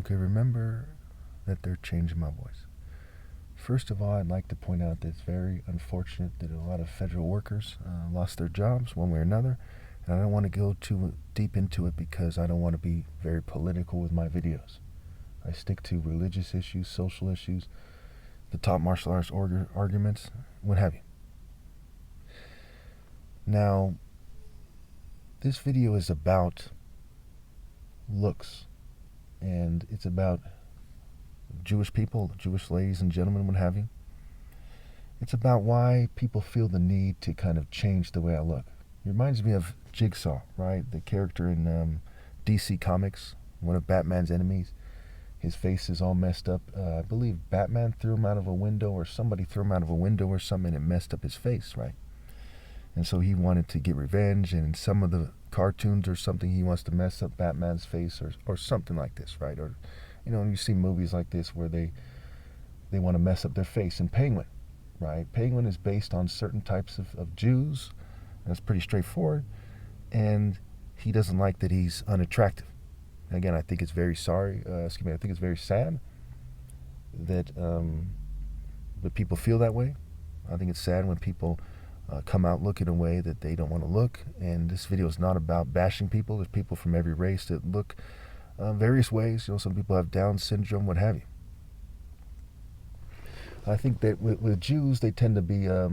Okay, remember that they're changing my voice. First of all, I'd like to point out that it's very unfortunate that a lot of federal workers lost their jobs one way or another. And I don't want to go too deep into it because I don't want to be very political with my videos. I stick to religious issues, social issues, the top martial arts arguments, what have you. Now, this video is about looks, and it's about Jewish people, Jewish ladies and gentlemen, what have you. It's about why people feel the need to kind of change the way I look. It reminds me of Jigsaw, right? The character in DC Comics, one of Batman's enemies. His face is all messed up. I believe Batman threw him out of a window, or somebody threw him out of a window or something, and it messed up his face, right? And so he wanted to get revenge, and in some of the cartoons or something, he wants to mess up Batman's face or something like this, right? Or, you see movies like this where they want to mess up their face. And Penguin, right? Penguin is based on certain types of Jews. That's pretty straightforward. And he doesn't like that he's unattractive. Again, I think it's very I think it's very sad that people feel that way. I think it's sad when people come out looking a way that they don't want to look. And this video is not about bashing people. There's people from every race that look various ways. Some people have Down syndrome, what have you. I think that with Jews, they tend to be a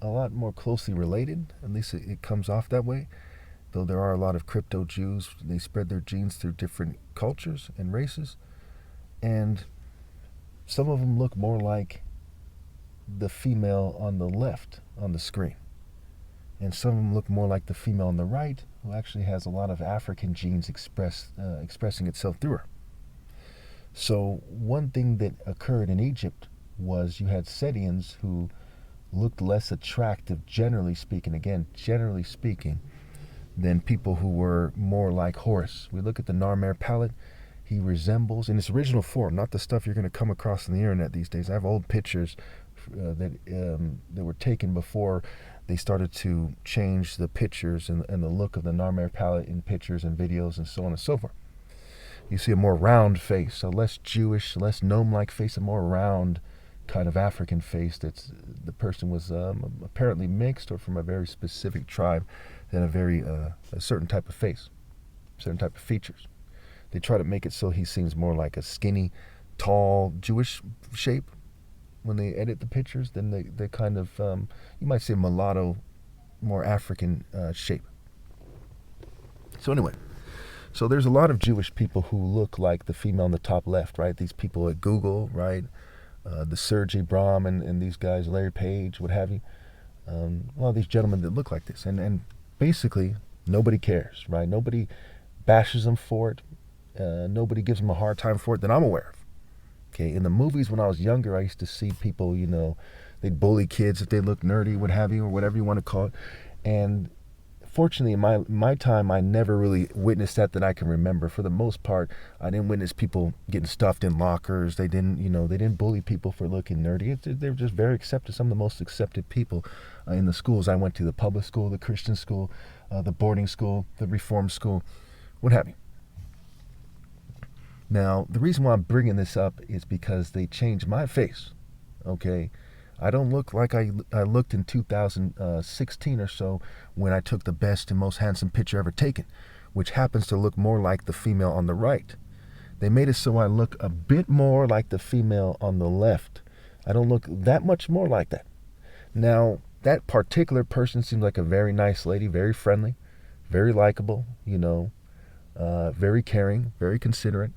lot more closely related. At least it comes off that way. Though there are a lot of crypto Jews, they spread their genes through different cultures and races. And some of them look more like the female on the left on the screen. And some of them look more like the female on the right, who actually has a lot of African genes expressing itself through her. So one thing that occurred in Egypt was you had Setians who looked less attractive, generally speaking, than people who were more like Horus. We look at the Narmer palette, he resembles, in its original form, not the stuff you're going to come across on the internet these days. I have old pictures that were taken before they started to change the pictures and the look of the Narmer palette in pictures and videos and so on and so forth. You see a more round face, a less Jewish, less gnome-like face, a more round kind of African face. The person was apparently mixed or from a very specific tribe and a certain type of face, certain type of features. They try to make it so he seems more like a skinny, tall Jewish shape when they edit the pictures. Then they kind of, you might say mulatto, more African shape. So anyway, so there's a lot of Jewish people who look like the female on the top left, right? These people at Google, right? The Serge Brahm and these guys, Larry Page, what have you. A lot of these gentlemen that look like this. And basically, nobody cares, right? Nobody bashes them for it. Nobody gives them a hard time for it that I'm aware of. Okay, in the movies when I was younger, I used to see people, they'd bully kids if they look nerdy, what have you, or whatever you want to call it. And fortunately, in my time, I never really witnessed that I can remember. For the most part, I didn't witness people getting stuffed in lockers. They didn't bully people for looking nerdy. They were just very accepted. Some of the most accepted people in the schools I went to, the public school, the Christian school, the boarding school, the reform school, what have you. Now, the reason why I'm bringing this up is because they changed my face, okay? I don't look like I looked in 2016 or so when I took the best and most handsome picture ever taken, which happens to look more like the female on the right. They made it so I look a bit more like the female on the left. I don't look that much more like that. Now, that particular person seems like a very nice lady, very friendly, very likable, very caring, very considerate.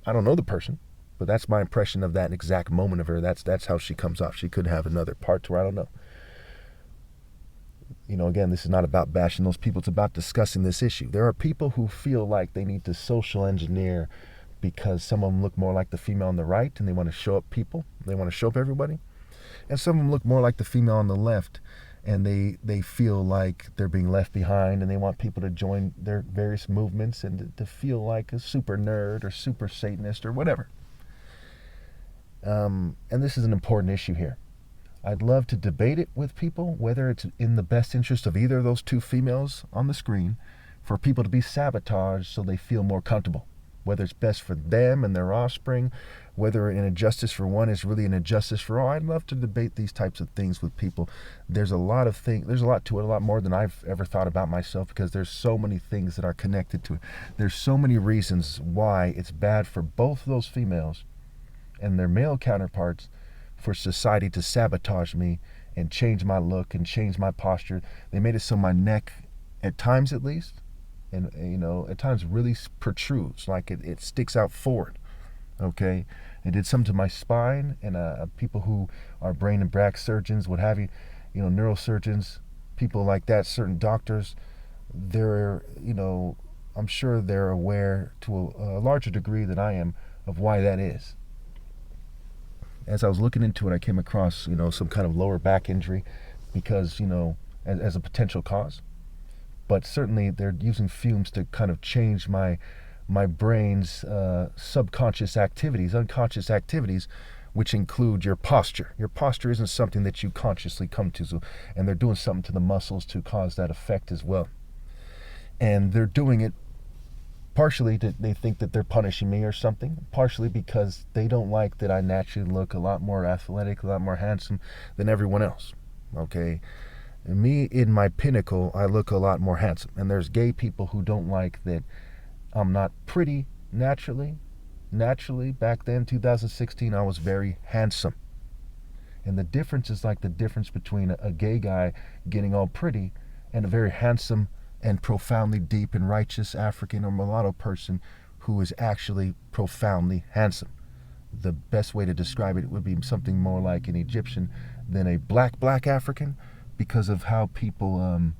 I don't know the person, but that's my impression of that exact moment of her. That's how she comes off. She could have another part to her, I don't know. Again, this is not about bashing those people. It's about discussing this issue. There are people who feel like they need to social engineer because some of them look more like the female on the right and they want to show up people. They want to show up everybody. And some of them look more like the female on the left and they feel like they're being left behind and they want people to join their various movements and to feel like a super nerd or super Satanist or whatever. And this is an important issue here. I'd love to debate it with people, whether it's in the best interest of either of those two females on the screen, for people to be sabotaged so they feel more comfortable. whether it's best for them and their offspring, whether an injustice for one is really an injustice for all. I'd love to debate these types of things with people. There's a lot to it, a lot more than I've ever thought about myself, because there's so many things that are connected to it. There's so many reasons why it's bad for both those females and their male counterparts for society to sabotage me and change my look and change my posture. They made it so my neck, at times at least, and at times really protrudes, like it sticks out forward. Okay, it did something to my spine, and people who are brain and back surgeons, what have you, neurosurgeons, people like that, certain doctors, they're, I'm sure they're aware to a larger degree than I am of why that is. As I was looking into it, I came across, some kind of lower back injury, because, as a potential cause. But certainly they're using fumes to kind of change my brain's subconscious activities, unconscious activities, which include your posture. Your posture isn't something that you consciously come to, and they're doing something to the muscles to cause that effect as well. And they're doing it partially they think that they're punishing me or something, partially because they don't like that I naturally look a lot more athletic, a lot more handsome than everyone else. Okay? Me, in my pinnacle, I look a lot more handsome. And there's gay people who don't like that I'm not pretty naturally. Naturally, back then, 2016, I was very handsome. And the difference is like the difference between a gay guy getting all pretty and a very handsome and profoundly deep and righteous African or mulatto person who is actually profoundly handsome. The best way to describe it would be something more like an Egyptian than a black African, because of how people,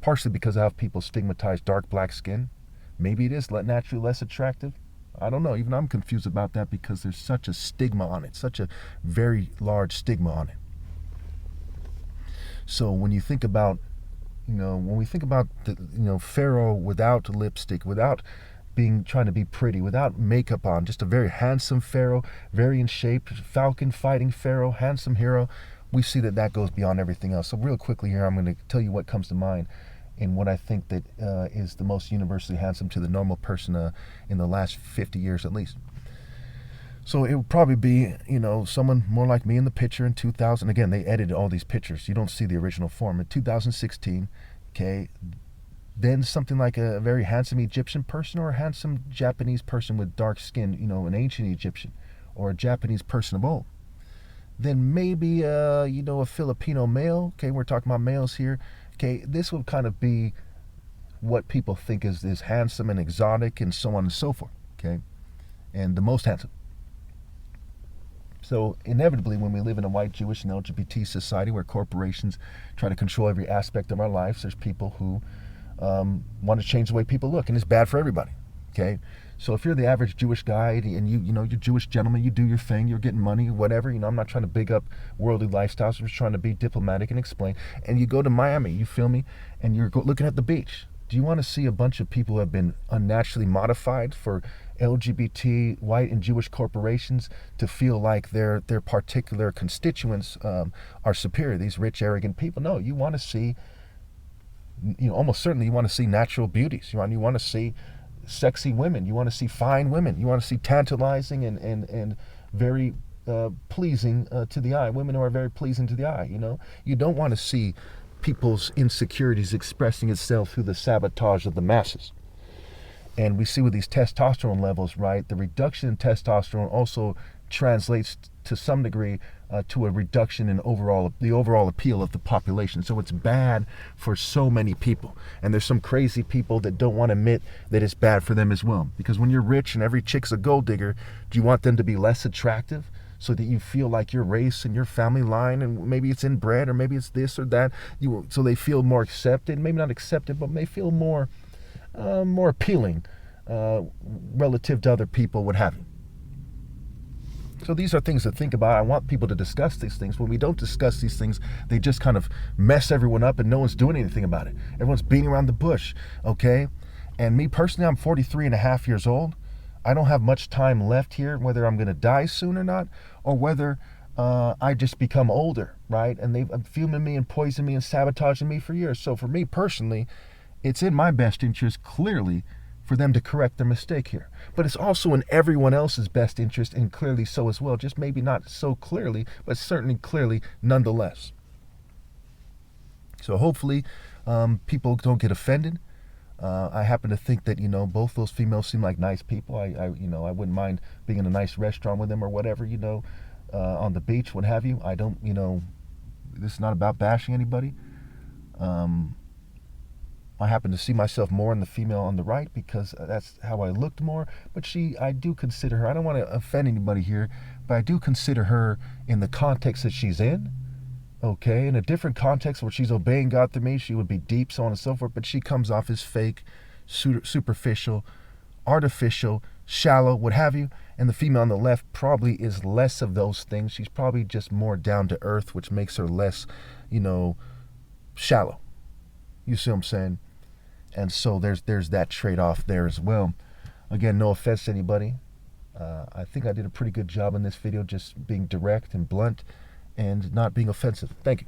partially because of how people stigmatize dark black skin. Maybe it is naturally less attractive. I don't know. Even I'm confused about that, because there's such a stigma on it, such a very large stigma on it. So when you think about, when we think about the, Pharaoh without lipstick, without trying to be pretty, without makeup on, just a very handsome Pharaoh, very in shape, falcon fighting Pharaoh, handsome hero, we see that goes beyond everything else. So real quickly here, I'm going to tell you what comes to mind and what I think that is the most universally handsome to the normal person in the last 50 years at least. So it would probably be, someone more like me in the picture in 2000. Again, they edited all these pictures. You don't see the original form. In 2016, okay, then something like a very handsome Egyptian person, or a handsome Japanese person with dark skin, an ancient Egyptian, or a Japanese person of old. Then maybe, a Filipino male. Okay, we're talking about males here. Okay, this would kind of be what people think is handsome and exotic and so on and so forth. Okay, and the most handsome. So inevitably, when we live in a white, Jewish, and LGBT society where corporations try to control every aspect of our lives, there's people who want to change the way people look, and it's bad for everybody. Okay, so if you're the average Jewish guy and you're Jewish gentleman, you do your thing, you're getting money, whatever. I'm not trying to big up worldly lifestyles. I'm just trying to be diplomatic and explain. And you go to Miami, you feel me, and you're looking at the beach. Do you want to see a bunch of people who have been unnaturally modified for LGBT, white, and Jewish corporations to feel like their particular constituents are superior, these rich, arrogant people? No, you want to see, almost certainly you want to see natural beauties. You want to see sexy women. You want to see fine women. You want to see tantalizing and very pleasing to the eye. Women who are very pleasing to the eye, You don't want to see people's insecurities expressing itself through the sabotage of the masses. And we see with these testosterone levels, right, the reduction in testosterone also translates to some degree to a reduction in the overall appeal of the population. So it's bad for so many people. And there's some crazy people that don't want to admit that it's bad for them as well. Because when you're rich and every chick's a gold digger, do you want them to be less attractive so that you feel like your race and your family line, and maybe it's inbred or maybe it's this or that, so they feel more accepted, maybe not accepted, but may feel more appealing relative to other people, what have you. So these are things to think about. I want people to discuss these things. When we don't discuss these things, they just kind of mess everyone up and no one's doing anything about it. Everyone's beating around the bush, okay? And me personally, I'm 43 and a half years old. I don't have much time left here, whether I'm going to die soon or not, or whether I just become older, right? And they've been fuming me and poisoning me and sabotaging me for years. So for me personally, it's in my best interest, clearly, for them to correct their mistake here. But it's also in everyone else's best interest, and clearly so as well. Just maybe not so clearly, but certainly clearly nonetheless. So hopefully people don't get offended. I happen to think that, both those females seem like nice people. I wouldn't mind being in a nice restaurant with them or whatever, on the beach, what have you. I don't, this is not about bashing anybody. I happen to see myself more in the female on the right because that's how I looked more. But I do consider her, I don't want to offend anybody here, but I do consider her in the context that she's in. Okay, in a different context where she's obeying God through me, she would be deep, so on and so forth. But she comes off as fake, superficial, artificial, shallow, what have you. And the female on the left probably is less of those things. She's probably just more down to earth, which makes her less, shallow. You see what I'm saying? And so there's that trade-off there as well. Again, no offense to anybody. I think I did a pretty good job in this video, just being direct and blunt and not being offensive. Thank you.